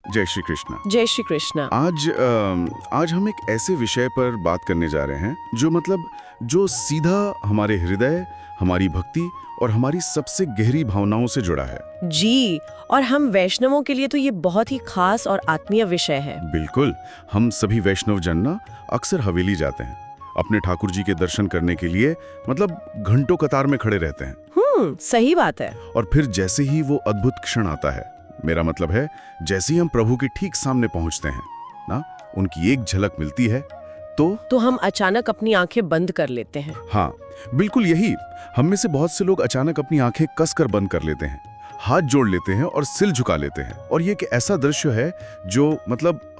जय श्री कृष्ण। जय श्री कृष्ण। आज हम एक ऐसे विषय पर बात करने जा रहे हैं जो सीधा हमारे हृदय, हमारी भक्ति और हमारी सबसे गहरी भावनाओं से जुड़ा है। जी, और हम वैष्णवों के लिए तो ये बहुत ही खास और आत्मीय विषय है। बिल्कुल, हम सभी वैष्णव जन ना अक्सर हवेली जाते हैं अपने ठाकुर जी के दर्शन करने के लिए, घंटों कतार में खड़े रहते हैं। सही बात है। और फिर जैसे ही वो अद्भुत क्षण आता है, मेरा मतलब है जैसे ही हम प्रभु के ठीक सामने पहुंचते हैं ना, उनकी एक झलक मिलती है तो हम अचानक अपनी आंखें बंद कर लेते हैं। हाँ, बिल्कुल यही। हम में से बहुत से लोग अचानक अपनी आंखें कसकर बंद कर लेते हैं, हाथ जोड़ लेते हैं और सिर झुका लेते हैं। और ये एक ऐसा दृश्य है जो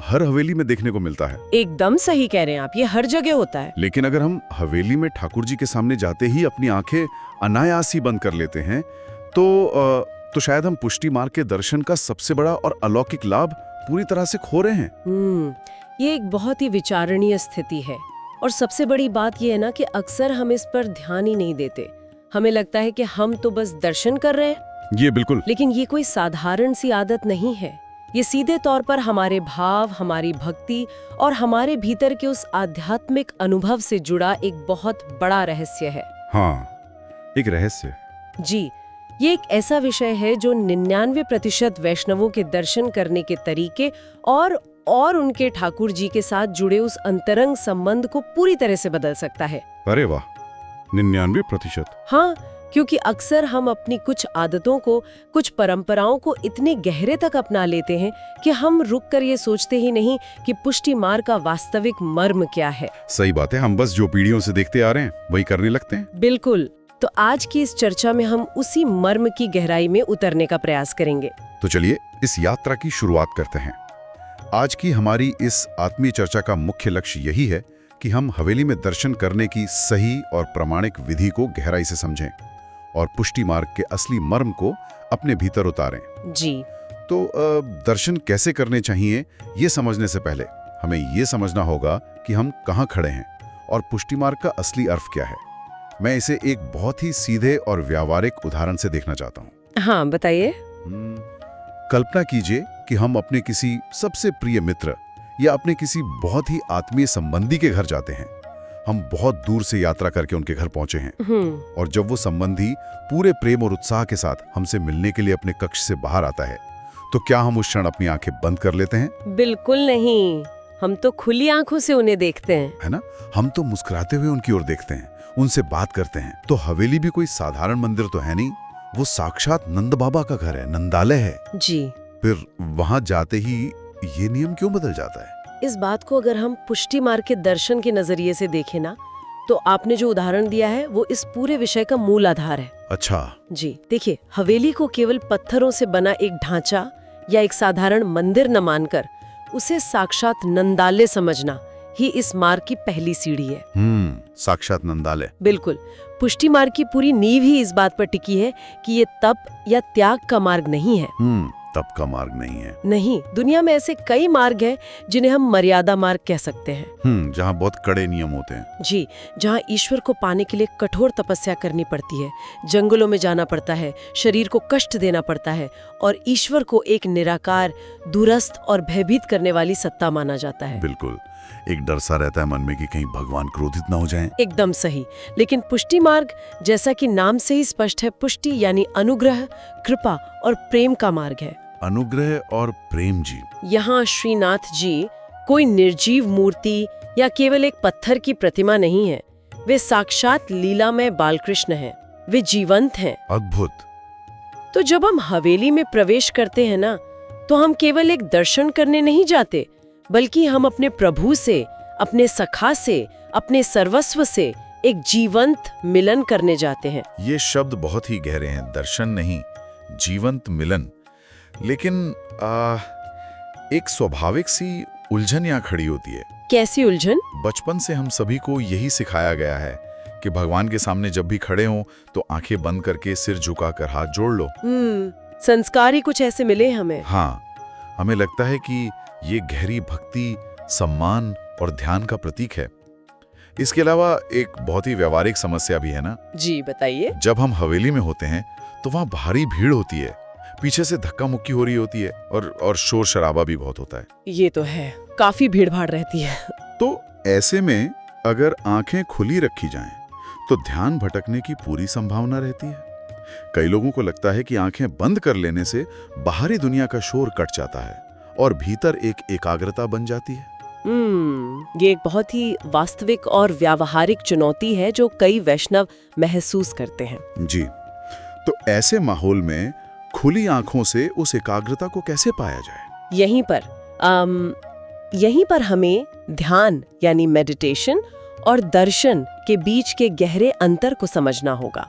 हर हवेली में देखने को मिलता है। एकदम सही कह रहे हैं आप, ये हर जगह होता है। लेकिन अगर हम हवेली में ठाकुर जी के सामने जाते ही अपनी आंखें अनायास ही बंद कर लेते हैं तो शायद हम पुष्टि मार्ग के दर्शन का सबसे बड़ा और अलौकिक लाभ पूरी तरह से खो रहे हैं। ये एक बहुत ही विचारणीय स्थिति है। और सबसे बड़ी बात ये है ना कि अक्सर हम इस पर ध्यान ही नहीं देते। हमें लगता है कि हम तो बस दर्शन कर रहे हैं। ये बिल्कुल। लेकिन ये कोई साधारण सी आदत नहीं है। ये सीधे तौर पर हमारे भाव, हमारी भक्ति और हमारे भीतर के उस आध्यात्मिक अनुभव से जुड़ा एक बहुत बड़ा रहस्य है। हाँ, एक रहस्य। जी, ये एक ऐसा विषय है जो 99% वैष्णवों के दर्शन करने के तरीके और उनके ठाकुर जी के साथ जुड़े उस अंतरंग संबंध को पूरी तरह से बदल सकता है। अरे वाह, 99%। हाँ, क्योंकि अक्सर हम अपनी कुछ आदतों को, कुछ परंपराओं को इतने गहरे तक अपना लेते हैं कि हम रुक कर ये सोचते ही नहीं कि पुष्टि मार्ग का वास्तविक मर्म क्या है। सही बात है, हम बस जो पीढ़ियों से देखते आ रहे हैं वही करने लगते हैं। बिल्कुल। तो आज की इस चर्चा में हम उसी मर्म की गहराई में उतरने का प्रयास करेंगे। तो चलिए इस यात्रा की शुरुआत करते हैं। आज की हमारी इस आत्मीय चर्चा का मुख्य लक्ष्य यही है कि हम हवेली में दर्शन करने की सही और प्रामाणिक विधि को गहराई से समझें और पुष्टि मार्ग के असली मर्म को अपने भीतर उतारें। जी। तो दर्शन कैसे करने चाहिए, ये समझने से पहले हमें ये समझना होगा कि हम कहाँ खड़े हैं और पुष्टि मार्ग का असली अर्थ क्या है। मैं इसे एक बहुत ही सीधे और व्यावहारिक उदाहरण से देखना चाहता हूँ। हाँ, बताइए। कल्पना कीजिए कि हम अपने किसी सबसे प्रिय मित्र या अपने किसी बहुत ही आत्मीय संबंधी के घर जाते हैं। हम बहुत दूर से यात्रा करके उनके घर पहुंचे हैं और जब वो संबंधी पूरे प्रेम और उत्साह के साथ हमसे मिलने के लिए अपने कक्ष से बाहर आता है, तो क्या हम उस क्षण अपनी आंखें बंद कर लेते हैं? बिल्कुल नहीं, हम तो खुली आंखों से उन्हें देखते हैं, है ना? हम तो मुस्कुराते हुए उनकी ओर देखते हैं, उनसे बात करते हैं। तो हवेली भी कोई साधारण मंदिर तो है नहीं, वो साक्षात नंद बाबा का घर है, नंदालय है। जी। फिर वहां जाते ही ये नियम क्यों बदल जाता है? इस बात को अगर हम पुष्टि मार्ग के दर्शन के नजरिए से देखें ना, तो आपने जो उदाहरण दिया है वो इस पूरे विषय का मूल आधार है। अच्छा। जी, देखिए, हवेली को केवल पत्थरों से बना एक ढांचा या एक साधारण मंदिर न मानकर उसे साक्षात नंदालय समझना ही इस मार्ग की पहली सीढ़ी है। साक्षात नंदालय। बिल्कुल। पुष्टि मार्ग की पूरी नींव ही इस बात पर टिकी है कि ये तप या त्याग का मार्ग नहीं है। तप का मार्ग नहीं है। नहीं, दुनिया में ऐसे कई मार्ग हैं जिन्हें हम मर्यादा मार्ग कह सकते हैं। जहाँ बहुत कड़े नियम होते हैं। जी, जहाँ ईश्वर को पाने के लिए कठोर तपस्या करनी पड़ती है, जंगलों में जाना पड़ता है, शरीर को कष्ट देना पड़ता है और ईश्वर को एक निराकार, दूरस्थ और भयभीत करने वाली सत्ता माना जाता है। बिल्कुल, एक डर सा रहता है मन में कि कहीं भगवान क्रोधित ना हो जाएं। एकदम सही। लेकिन पुष्टि मार्ग, जैसा कि नाम से ही स्पष्ट है, पुष्टि यानी अनुग्रह, कृपा और प्रेम का मार्ग है। अनुग्रह और प्रेम। जी। यहाँ श्रीनाथ जी कोई निर्जीव मूर्ति या केवल एक पत्थर की प्रतिमा नहीं है। वे साक्षात लीलामय बालकृष्ण हैं। वे जीवंत हैं। अद्भुत। तो जब हम हवेली में प्रवेश करते हैं ना, तो हम केवल एक दर्शन करने नहीं जाते, बल्कि हम अपने प्रभु से, अपने सखा से, अपने सर्वस्व से एक जीवंत मिलन करने जाते हैं। ये शब्द बहुत ही गहरे हैं, दर्शन नहीं, जीवंत मिलन। लेकिन एक स्वाभाविक सी उलझन यहाँ खड़ी होती है। कैसी उलझन? बचपन से हम सभी को यही सिखाया गया है कि भगवान के सामने जब भी खड़े हों तो आंखें बंद करके सिर झुकाकर हाथ जोड़ लो। संस्कार ही कुछ ऐसे मिले हमें। हाँ, हमें लगता है कि ये गहरी भक्ति, सम्मान और ध्यान का प्रतीक है। इसके अलावा एक बहुत ही व्यवहारिक समस्या भी है ना। जी, बताइए। जब हम हवेली में होते हैं तो वहाँ भारी भीड़ होती है, पीछे से धक्का मुक्की हो रही होती है और शोर शराबा भी बहुत होता है। ये तो है, काफी भीड़ भाड़ रहती है। तो ऐसे में अगर आंखें खुली रखी जाएं, तो ध्यान भटकने की पूरी संभावना रहती है। कई लोगों को लगता है कि आंखें बंद कर लेने से बाहरी दुनिया का शोर कट जाता है और भीतर एक एकाग्रता बन जाती है। ये एक बहुत ही वास्तविक और व्यावहारिक चुनौती है जो कई वैष्णव महसूस करते हैं। जी, तो ऐसे माहौल में खुली आंखों से उस एकाग्रता को कैसे पाया जाए? यहीं पर हमें ध्यान यानी मेडिटेशन और दर्शन के बीच के गहरे अंतर को समझना होगा।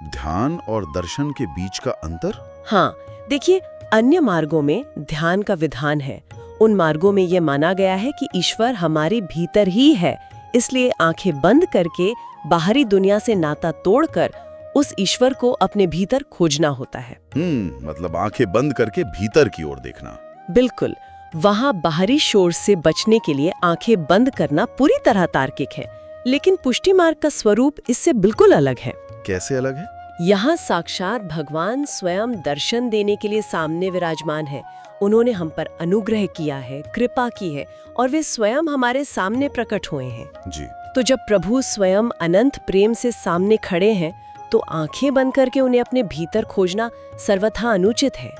ध्यान और दर्शन के बीच का अंतर? हाँ, देखिए, अन्य मार्गों में ध्यान का विधान है। उन मार्गों में ये माना गया है कि ईश्वर हमारे भीतर ही है, इसलिए आंखें बंद करके बाहरी दुनिया से नाता तोड़कर उस ईश्वर को अपने भीतर खोजना होता है। मतलब आंखें बंद करके भीतर की ओर देखना। बिल्कुल, वहाँ बाहरी शोर से बचने के लिए आंखें बंद करना पूरी तरह तार्किक है, लेकिन पुष्टि मार्ग का स्वरूप इससे बिल्कुल अलग है। कैसे अलग है? यहाँ साक्षात भगवान स्वयं दर्शन देने के लिए सामने विराजमान है। उन्होंने हम पर अनुग्रह किया है, कृपा की है और वे स्वयं हमारे सामने प्रकट हुए हैं। जी। तो जब प्रभु स्वयं अनंत प्रेम से सामने खड़े हैं, तो आंखें बंद करके उन्हें अपने भीतर खोजना सर्वथा अनुचित है।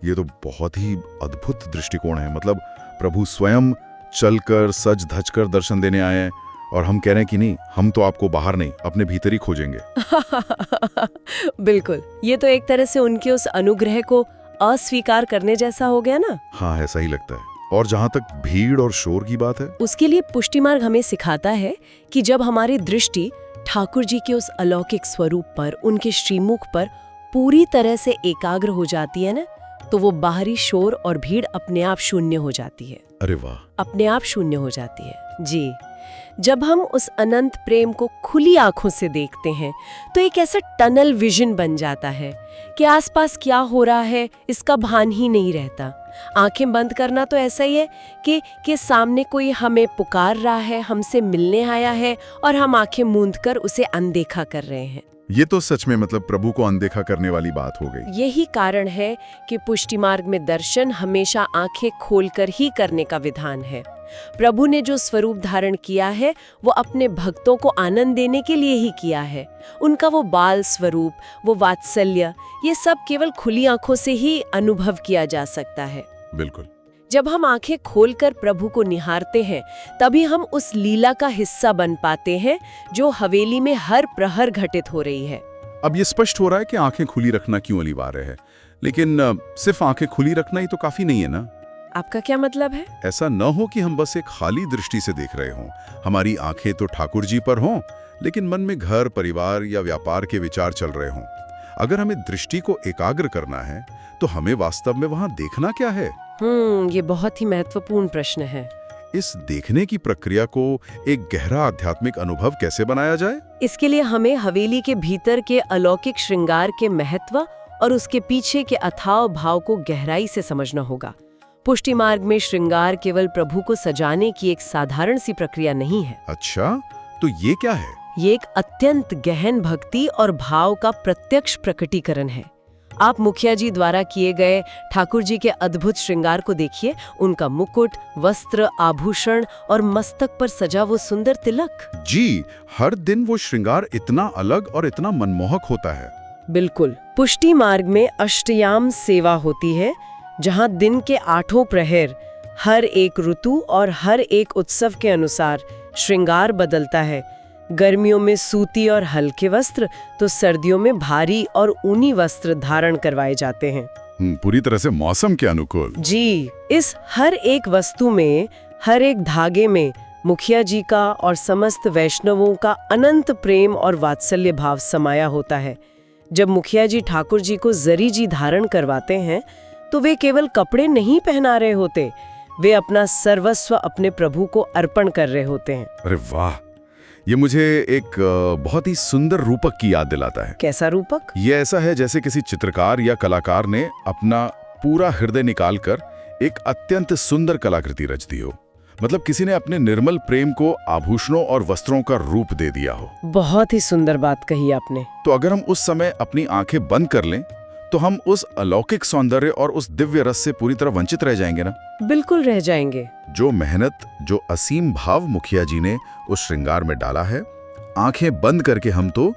ये तो बहुत ही अद्भुत दृष्टिकोण है। मतलब प्रभु स्वयं चलकर सज धज कर दर्शन देने आए हैं और हम कह रहे हैं कि नहीं, हम तो आपको बाहर नहीं, अपने भीतर ही खोजेंगे। बिल्कुल, ये तो एक तरह से उनके उस अनुग्रह को अस्वीकार करने जैसा हो गया ना। हाँ, ऐसा ही लगता है। और जहाँ तक भीड़ और शोर की बात है, उसके लिए पुष्टि मार्ग हमें सिखाता है कि जब हमारी दृष्टि ठाकुर जी के उस अलौकिक स्वरूप पर, उनके श्रीमुख पर पूरी तरह से एकाग्र हो जाती है ना, तो वो बाहरी शोर और भीड़ अपने आप शून्य हो जाती है। अरे वाह! अपने आप शून्य हो जाती है। जी, जब हम उस अनंत प्रेम को खुली आंखों से देखते हैं, तो एक ऐसा टनल विजन बन जाता है कि आसपास क्या हो रहा है इसका भान ही नहीं रहता। आंखें बंद करना तो ऐसा ही है कि सामने कोई हमें पुकार रहा है, हमसे मिलने आया है और हम आंखें मूंदकर उसे अनदेखा कर रहे हैं। ये तो सच में मतलब प्रभु को अनदेखा करने वाली बात हो गई। यही कारण है कि पुष्टि मार्ग में दर्शन हमेशा आंखें खोलकर ही करने का विधान है। प्रभु ने जो स्वरूप धारण किया है वो अपने भक्तों को आनंद देने के लिए ही किया है। उनका वो बाल स्वरूप, वो वात्सल्य, ये सब केवल खुली आंखों से ही अनुभव किया जा सकता है। बिल्कुल। जब हम आंखें खोलकर प्रभु को निहारते हैं, तभी हम उस लीला का हिस्सा बन पाते हैं जो हवेली में हर प्रहर घटित हो रही है। अब ये स्पष्ट हो रहा है कि आंखें खुली रखना क्यों अनिवार्य है, लेकिन सिर्फ आंखें खुली रखना ही तो काफी नहीं है ना। आपका क्या मतलब है? ऐसा न हो कि हम बस एक खाली दृष्टि से देख रहे हों। हमारी आंखें तो ठाकुर जी पर हों, लेकिन मन में घर, परिवार या व्यापार के विचार चल रहे हों। अगर हमें दृष्टि को एकाग्र करना है, तो हमें वास्तव में वहां देखना क्या है? ये बहुत ही महत्वपूर्ण प्रश्न है। इस देखने की प्रक्रिया को एक गहरा आध्यात्मिक अनुभव कैसे बनाया जाए? इसके लिए हमें हवेली के भीतर के अलौकिक श्रृंगार के महत्व और उसके पीछे के अथाह भाव को गहराई से समझना होगा। पुष्टि मार्ग में श्रृंगार केवल प्रभु को सजाने की एक साधारण सी प्रक्रिया नहीं है। अच्छा, तो ये क्या है? ये एक अत्यंत गहन भक्ति और भाव का प्रत्यक्ष प्रकटीकरण है। आप मुखिया जी द्वारा किए गए ठाकुर जी के अद्भुत श्रृंगार को देखिए। उनका मुकुट, वस्त्र, आभूषण और मस्तक पर सजा वो सुंदर तिलक। जी, हर दिन वो श्रृंगार इतना अलग और इतना मनमोहक होता है। बिल्कुल। पुष्टि मार्ग में अष्टयाम सेवा होती है, जहां दिन के 8 प्रहर हर एक ऋतु और हर एक उत्सव के अनुसार श्रृंगार बदलता है। गर्मियों में सूती और हल्के वस्त्र, तो सर्दियों में भारी और ऊनी वस्त्र धारण करवाए जाते हैं। पूरी तरह से मौसम के अनुकूल। जी, इस हर एक वस्तु में, हर एक धागे में मुखिया जी का और समस्त वैष्णवों का अनंत प्रेम और वात्सल्य भाव समाया होता है। जब मुखिया जी ठाकुर जी को जरी जी धारण करवाते हैं, तो वे केवल कपड़े नहीं पहना रहे होते, वे अपना सर्वस्व अपने प्रभु को अर्पण कर रहे होते हैं। अरे वाह, ये मुझे एक बहुत ही सुंदर रूपक की याद दिलाता है। कैसा रूपक? ये ऐसा है जैसे किसी चित्रकार या कलाकार ने अपना पूरा हृदय निकालकर एक अत्यंत सुंदर कलाकृति रच दी हो। मतलब किसी ने अपने निर्मल प्रेम को आभूषणों और वस्त्रों का रूप दे दिया हो। बहुत ही सुंदर बात कही आपने। तो अगर हम उस समय अपनी आंखें बंद कर लें, तो हम उस अलौकिक सौंदर्य और उस दिव्य रस से पूरी तरह वंचित रह जाएंगे ना। बिल्कुल रह जाएंगे। जो मेहनत, जो असीम भाव मुखिया जी ने उस श्रृंगार में डाला है, आंखें बंद करके हम तो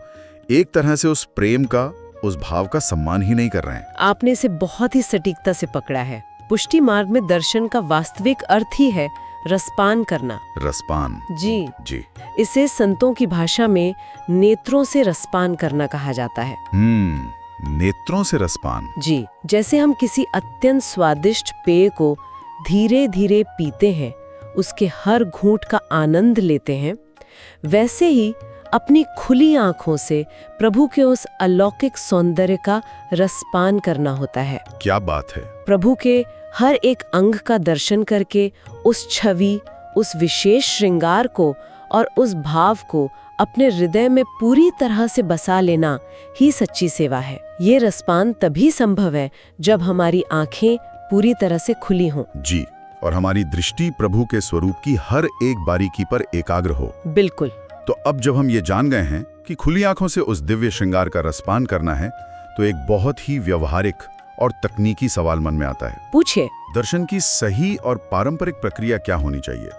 एक तरह से उस प्रेम का, उस भाव का सम्मान ही नहीं कर रहे हैं। आपने इसे बहुत ही सटीकता से पकड़ा है। पुष्टि मार्ग में दर्शन का वास्तविक अर्थ ही है रसपान करना। रसपान। जी। इसे संतों की भाषा में नेत्रों से रसपान करना कहा जाता है। नेत्रों से रसपान। जी, जैसे हम किसी अत्यंत स्वादिष्ट पेय को धीरे धीरे पीते हैं, उसके हर घूंट का आनंद लेते हैं, वैसे ही अपनी खुली आंखों से प्रभु के उस अलौकिक सौंदर्य का रसपान करना होता है। क्या बात है। प्रभु के हर एक अंग का दर्शन करके उस छवि, उस विशेष श्रृंगार को और उस भाव को अपने हृदय में पूरी तरह से बसा लेना ही सच्ची सेवा है। ये रसपान तभी संभव है जब हमारी आंखें पूरी तरह से खुली हों। जी, और हमारी दृष्टि प्रभु के स्वरूप की हर एक बारीकी पर एकाग्र हो। बिल्कुल। तो अब जब हम ये जान गए हैं कि खुली आंखों से उस दिव्य श्रृंगार का रसपान करना है, तो एक बहुत ही व्यवहारिक और तकनीकी सवाल मन में आता है। पूछिए। दर्शन की सही और पारंपरिक प्रक्रिया क्या होनी चाहिए?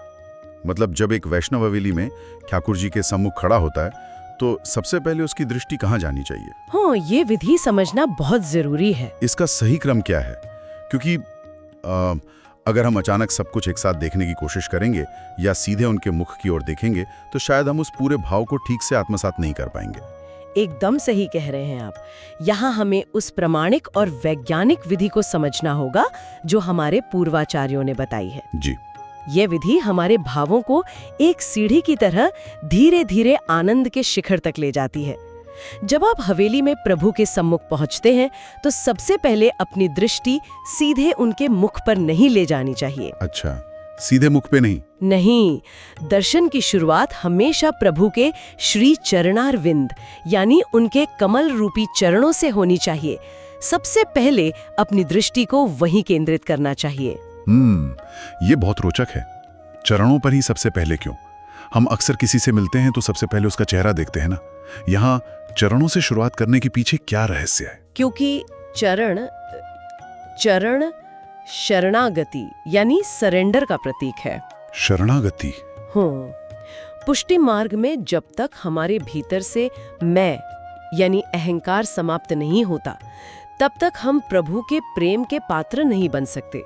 मतलब जब एक वैष्णव हवेली में ठाकुर जी के सम्मुख खड़ा होता है, तो सबसे पहले उसकी दृष्टि कहाँ जानी चाहिए? हाँ, ये विधि समझना बहुत जरूरी है। इसका सही क्रम क्या है? क्योंकि अगर हम अचानक सब कुछ एक साथ देखने की कोशिश करेंगे या सीधे उनके मुख की ओर देखेंगे, तो शायद हम उस पूरे भाव को ठीक से आत्मसात नहीं कर पाएंगे। एकदम सही कह रहे हैं आप। यहाँ हमें उस प्रामाणिक और वैज्ञानिक विधि को समझना होगा जो हमारे पूर्वाचार्यों ने बताई है। जी। ये विधि हमारे भावों को एक सीढ़ी की तरह धीरे धीरे आनंद के शिखर तक ले जाती है। जब आप हवेली में प्रभु के सम्मुख पहुंचते हैं, तो सबसे पहले अपनी दृष्टि सीधे उनके मुख पर नहीं ले जानी चाहिए। अच्छा, सीधे मुख पे नहीं? नहीं, दर्शन की शुरुआत हमेशा प्रभु के श्री चरणारविंद यानी उनके कमल रूपी चरणों से होनी चाहिए। सबसे पहले अपनी दृष्टि को वहीं केंद्रित करना चाहिए। ये बहुत रोचक है। चरणों पर ही सबसे पहले क्यों? हम अक्सर किसी से मिलते हैं तो सबसे पहले उसका चेहरा देखते हैं ना। यहाँ चरणों से शुरुआत करने के पीछे क्या रहस्य है? क्योंकि चरण शरणागति यानी सरेंडर का प्रतीक है। शरणागति। हाँ, पुष्टि मार्ग में जब तक हमारे भीतर से मैं यानी अहंकार समाप्त नहीं होता, तब तक हम प्रभु के प्रेम के पात्र नहीं बन सकते।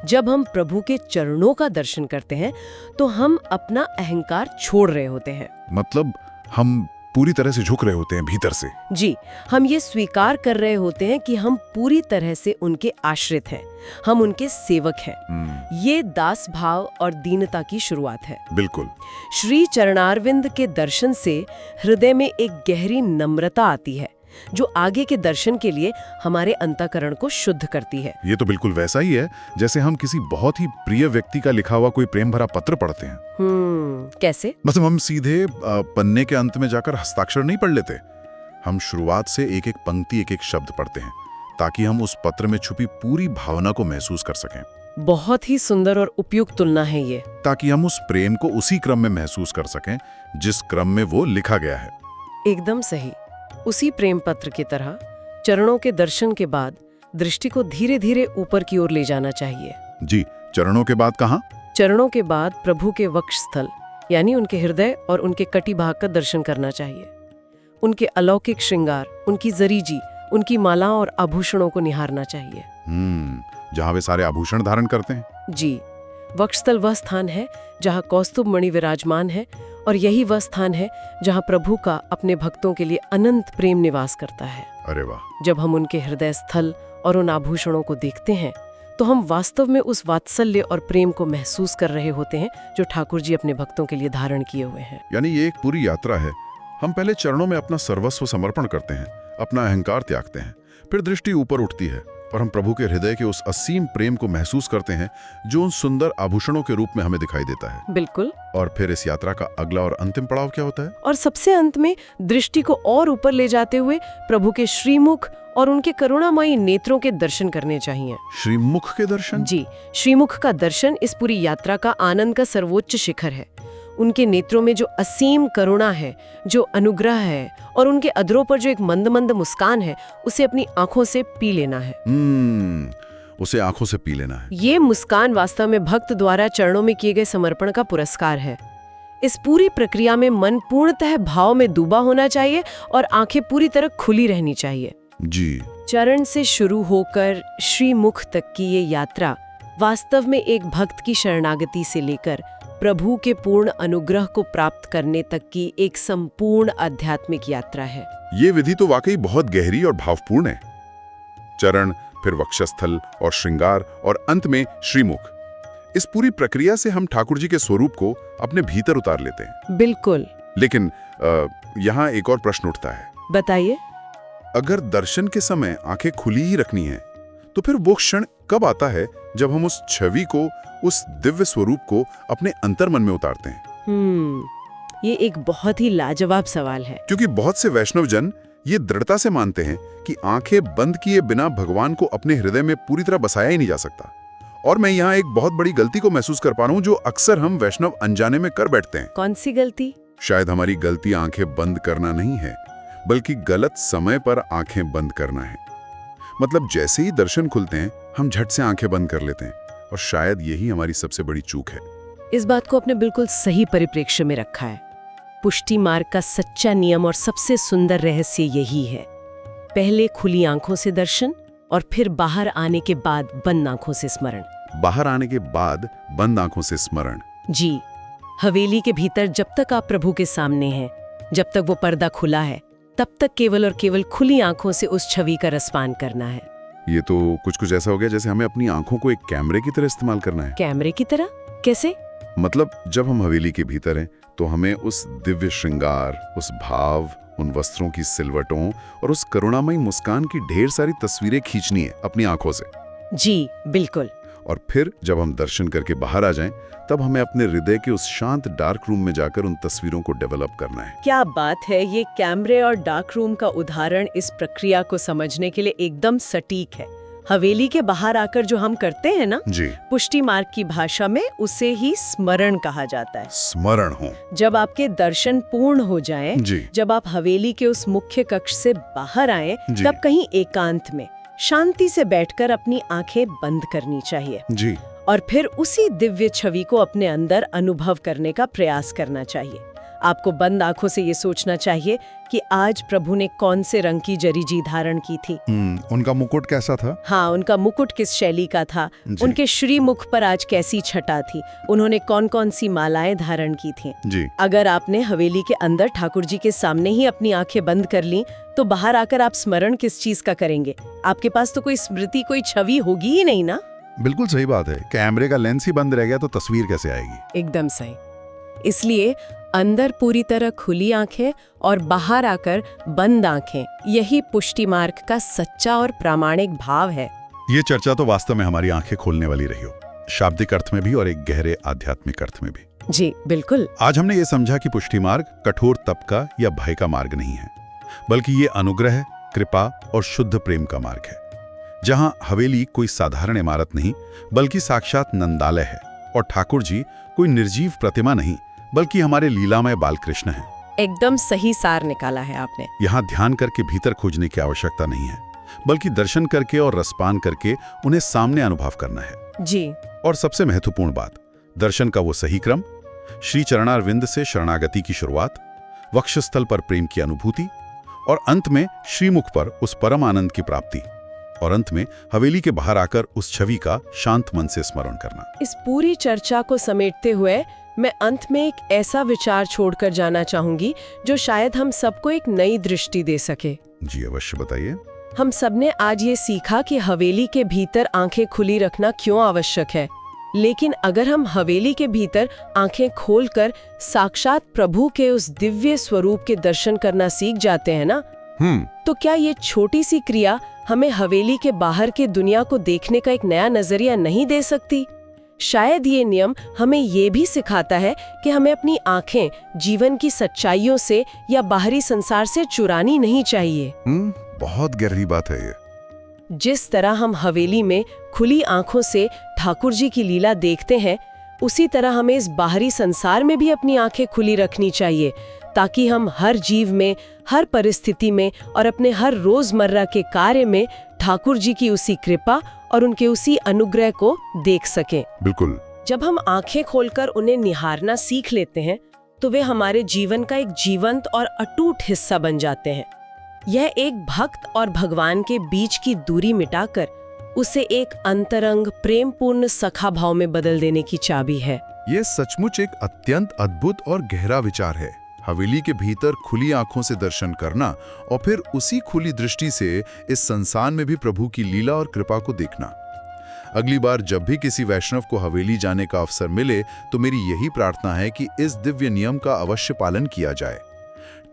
जब हम प्रभु के चरणों का दर्शन करते हैं, तो हम अपना अहंकार छोड़ रहे होते हैं। मतलब हम पूरी तरह से झुक रहे होते हैं भीतर से। जी, हम ये स्वीकार कर रहे होते हैं कि हम पूरी तरह से उनके आश्रित हैं, हम उनके सेवक हैं। ये दास भाव और दीनता की शुरुआत है। बिल्कुल। श्री चरणारविंद के दर्शन से हृदय में एक गहरी नम्रता आती है, जो आगे के दर्शन के लिए हमारे अंतःकरण को शुद्ध करती है। ये तो बिल्कुल वैसा ही है जैसे हम किसी बहुत ही प्रिय व्यक्ति का लिखा हुआ कोई प्रेम भरा पत्र पढ़ते हैं। कैसे? मतलब हम सीधे पन्ने के अंत में जाकर हस्ताक्षर नहीं पढ़ लेते। हम शुरुआत से एक एक पंक्ति, एक एक शब्द पढ़ते हैं, ताकि हम उस पत्र में छुपी पूरी भावना को महसूस कर सकें। बहुत ही सुंदर और उपयुक्त तुलना है ये। ताकि हम उस प्रेम को उसी क्रम में महसूस कर सकें जिस क्रम में वो लिखा गया है। एकदम सही। उसी प्रेम पत्र की तरह चरणों के दर्शन के बाद दृष्टि को धीरे धीरे ऊपर की ओर ले जाना चाहिए। जी, चरणों के बाद कहाँ? चरणों के बाद प्रभु के वक्षस्थल यानी उनके हृदय और उनके कटिभाग का दर्शन करना चाहिए। उनके अलौकिक श्रृंगार, उनकी जरीजी, उनकी मालाओं और आभूषणों को निहारना चाहिए। जहाँ वे सारे आभूषण धारण करते हैं। जी, वक्षस्थल वह स्थान है जहाँ कौस्तुभ मणि विराजमान है, और यही वह स्थान है जहाँ प्रभु का अपने भक्तों के लिए अनंत प्रेम निवास करता है। अरे वाह! जब हम उनके हृदय स्थल और उन आभूषणों को देखते हैं, तो हम वास्तव में उस वात्सल्य और प्रेम को महसूस कर रहे होते हैं जो ठाकुर जी अपने भक्तों के लिए धारण किए हुए हैं। यानी ये एक पूरी यात्रा है। हम पहले चरणों में अपना सर्वस्व समर्पण करते हैं, अपना अहंकार त्यागते हैं, फिर दृष्टि ऊपर उठती है और हम प्रभु के हृदय के उस असीम प्रेम को महसूस करते हैं जो उन सुंदर आभूषणों के रूप में हमें दिखाई देता है। बिल्कुल। और फिर इस यात्रा का अगला और अंतिम पड़ाव क्या होता है? और सबसे अंत में दृष्टि को और ऊपर ले जाते हुए प्रभु के श्रीमुख और उनके करुणामयी नेत्रों के दर्शन करने चाहिए। श्रीमुख के दर्शन? जी, श्रीमुख का दर्शन इस पूरी यात्रा का आनंद का सर्वोच्च शिखर है। उनके नेत्रों में जो असीम करुणा है, जो अनुग्रह है, और उनके अधरों पर जो एक मंद मंद मुस्कान है, उसे अपनी आंखों से पी लेना है। उसे आंखों से पी लेना है। ये मुस्कान वास्तव में भक्त द्वारा चरणों में किए गए समर्पण का पुरस्कार है। इस पूरी प्रक्रिया में मन पूर्णतः भाव में डूबा होना चाहिए और आंखें पूरी तरह खुली रहनी चाहिए। जी। चरण से शुरू होकर श्रीमुख तक की ये यात्रा वास्तव में एक भक्त की शरणागति से लेकर प्रभु के पूर्ण अनुग्रह को प्राप्त करने तक की एक संपूर्ण आध्यात्मिक यात्रा है। ये विधि तो वाकई बहुत गहरी और भावपूर्ण है। चरण, फिर वक्षस्थल और श्रृंगार और अंत में श्रीमुख। इस पूरी प्रक्रिया से हम ठाकुर जी के स्वरूप को अपने भीतर उतार लेते हैं। बिल्कुल। लेकिन यहाँ एक और प्रश्न उठता है। बताइए। अगर दर्शन के समय आंखें खुली ही रखनी है, तो फिर वो क्षण कब आता है जब हम उस छवि को, उस दिव्य स्वरूप को अपने अंतर्मन में उतारते हैं? ये एक बहुत ही लाजवाब सवाल है। क्योंकि बहुत से वैष्णव जन ये दृढ़ता से मानते हैं कि आंखें बंद किए बिना भगवान को अपने हृदय में पूरी तरह बसाया ही नहीं जा सकता। और मैं यहाँ एक बहुत बड़ी गलती को महसूस कर पा रहा हूँ जो अक्सर हम वैष्णव अनजाने में कर बैठते हैं। कौन सी गलती? शायद हमारी गलती आंखें बंद करना नहीं है, बल्कि गलत समय पर आंखें बंद करना है। मतलब जैसे ही दर्शन खुलते हैं हम झट से आंखें बंद कर लेते हैं, और शायद यही हमारी सबसे बड़ी चूक है। इस बात को आपने बिल्कुल सही परिप्रेक्ष्य में रखा है। पुष्टि मार्ग का सच्चा नियम और सबसे सुंदर रहस्य यही है। पहले खुली आंखों से दर्शन और फिर बाहर आने के बाद बंद आंखों से स्मरण। बाहर आने के बाद बंद आंखों से स्मरण। जी। हवेली के भीतर जब तक आप प्रभु के सामने हैं, जब तक वो पर्दा खुला है, तब तक केवल और केवल खुली आंखों से उस छवि का रसपान करना है। ये तो कुछ ऐसा हो गया जैसे हमें अपनी आंखों को एक कैमरे की तरह इस्तेमाल करना है। कैमरे की तरह? कैसे? मतलब जब हम हवेली के भीतर हैं तो हमें उस दिव्य श्रृंगार, उस भाव, उन वस्त्रों की सिलवटों और उस करुणामयी मुस्कान की ढेर सारी तस्वीरें खींचनी है अपनी आंखों से। जी बिल्कुल। और फिर जब हम दर्शन करके बाहर आ जाएं, तब हमें अपने हृदय के उस शांत डार्क रूम में जाकर उन तस्वीरों को डेवलप करना है। क्या बात है! ये कैमरे और डार्क रूम का उदाहरण इस प्रक्रिया को समझने के लिए एकदम सटीक है। हवेली के बाहर आकर जो हम करते हैं ना, जी, पुष्टि मार्ग की भाषा में उसे ही स्मरण कहा जाता है। स्मरण हो। जब आपके दर्शन पूर्ण हो जाएं, जी, जब आप हवेली के उस मुख्य कक्ष से बाहर आएं, तब कहीं एकांत में शांति से बैठकर अपनी आंखें बंद करनी चाहिए। जी। और फिर उसी दिव्य छवि को अपने अंदर अनुभव करने का प्रयास करना चाहिए। आपको बंद आंखों से ये सोचना चाहिए कि आज प्रभु ने कौन से रंग की जरीजी धारण की थी। उनका मुकुट कैसा था? हाँ, उनका मुकुट किस शैली का था? उनके श्रीमुख पर आज कैसी छटा थी? उन्होंने कौन कौन सी मालाएं धारण की थी? जी। अगर आपने हवेली के अंदर ठाकुर जी के सामने ही अपनी आंखें बंद कर ली, तो बाहर आकर आप स्मरण किस चीज का करेंगे? आपके पास तो कोई स्मृति, कोई छवि होगी ही नहीं ना। बिल्कुल सही बात है। कैमरे का लेंस ही बंद रह गया तो तस्वीर कैसे आएगी? एकदम सही। इसलिए अंदर पूरी तरह खुली आंखें और बाहर आकर बंद आंखें, यही पुष्टि मार्ग का सच्चा और प्रामाणिक भाव है। ये चर्चा तो वास्तव में हमारी आंखें खोलने वाली रही हो, शाब्दिक अर्थ में भी और एक गहरे आध्यात्मिक अर्थ में भी। जी बिल्कुल। आज हमने ये समझा कि पुष्टि मार्ग कठोर तप का या भय का मार्ग नहीं है, बल्कि ये अनुग्रह, कृपा और शुद्ध प्रेम का मार्ग है, जहां हवेली कोई साधारण इमारत नहीं बल्कि साक्षात नंदालय है, और ठाकुर जी कोई निर्जीव प्रतिमा नहीं बल्कि हमारे लीलामय बालकृष्ण हैं। एकदम सही सार निकाला है आपने। यहाँ ध्यान करके भीतर खोजने की आवश्यकता नहीं है, बल्कि दर्शन करके और रसपान करके उन्हें सामने अनुभव करना है। जी। और सबसे महत्वपूर्ण बात, दर्शन का वो सही क्रम, श्री चरणारविंद से शरणागति की शुरुआत, वक्षस्थल पर प्रेम की अनुभूति, और अंत में श्रीमुख पर उस परम आनंद की प्राप्ति, और अंत में हवेली के बाहर आकर उस छवि का शांत मन से स्मरण करना। इस पूरी चर्चा को समेटते हुए मैं अंत में एक ऐसा विचार छोड़कर जाना चाहूंगी जो शायद हम सबको एक नई दृष्टि दे सके। जी अवश्य, बताइए। हम सबने आज ये सीखा कि हवेली के भीतर आंखें खुली रखना क्यों आवश्यक है, लेकिन अगर हम हवेली के भीतर आंखें खोलकर साक्षात प्रभु के उस दिव्य स्वरूप के दर्शन करना सीख जाते हैं ना, तो क्या ये छोटी सी क्रिया हमें हवेली के बाहर के दुनिया को देखने का एक नया नजरिया नहीं दे सकती? शायद ये नियम हमें ये भी सिखाता है कि हमें अपनी आंखें जीवन की सच्चाइयों से या बाहरी संसार से चुरानी नहीं चाहिए। बहुत गहरी बात है ये। जिस तरह हम हवेली में खुली आंखों से ठाकुर जी की लीला देखते हैं, उसी तरह हमें इस बाहरी संसार में भी अपनी आंखें खुली रखनी चाहिए, ताकि हम हर जीव में, हर परिस्थिति में और अपने हर रोजमर्रा के कार्य में ठाकुर जी की उसी कृपा और उनके उसी अनुग्रह को देख सकें। बिल्कुल। जब हम आंखें खोलकर उन्हें निहारना सीख लेते हैं तो वे हमारे जीवन का एक जीवंत और अटूट हिस्सा बन जाते हैं। यह एक भक्त और भगवान के बीच की दूरी मिटाकर उसे एक अंतरंग प्रेमपूर्ण सखा भाव में बदल देने की चाबी है। ये सचमुच एक अत्यंत अद्भुत और गहरा विचार है। हवेली के भीतर खुली आंखों से दर्शन करना और फिर उसी खुली दृष्टि से इस संसार में भी प्रभु की लीला और कृपा को देखना। अगली बार जब भी किसी वैष्णव को हवेली जाने का अवसर मिले तो मेरी यही प्रार्थना है कि इस दिव्य नियम का अवश्य पालन किया जाए।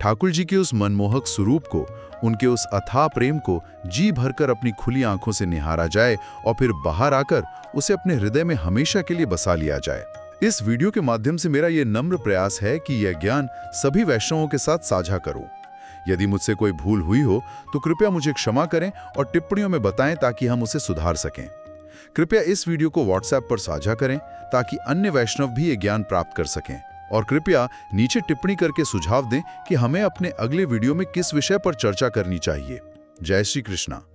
ठाकुर जी के उस मनमोहक स्वरूप को, उनके उस अथाह प्रेम को जी भरकर अपनी खुली आंखों से निहारा जाए और फिर बाहर आकर उसे अपने हृदय में हमेशा के लिए बसा लिया जाए। इस वीडियो के माध्यम से मेरा ये नम्र प्रयास है कि यह ज्ञान सभी वैष्णवों के साथ साझा करूं। यदि मुझसे कोई भूल हुई हो तो कृपया मुझे क्षमा करें और टिप्पणियों में बताएं ताकि हम उसे सुधार सकें। कृपया इस वीडियो को व्हाट्सएप पर साझा करें ताकि अन्य वैष्णव भी ये ज्ञान प्राप्त कर सकें। और कृपया नीचे टिप्पणी करके सुझाव दें कि हमें अपने अगले वीडियो में किस विषय पर चर्चा करनी चाहिए। जय श्री कृष्णा।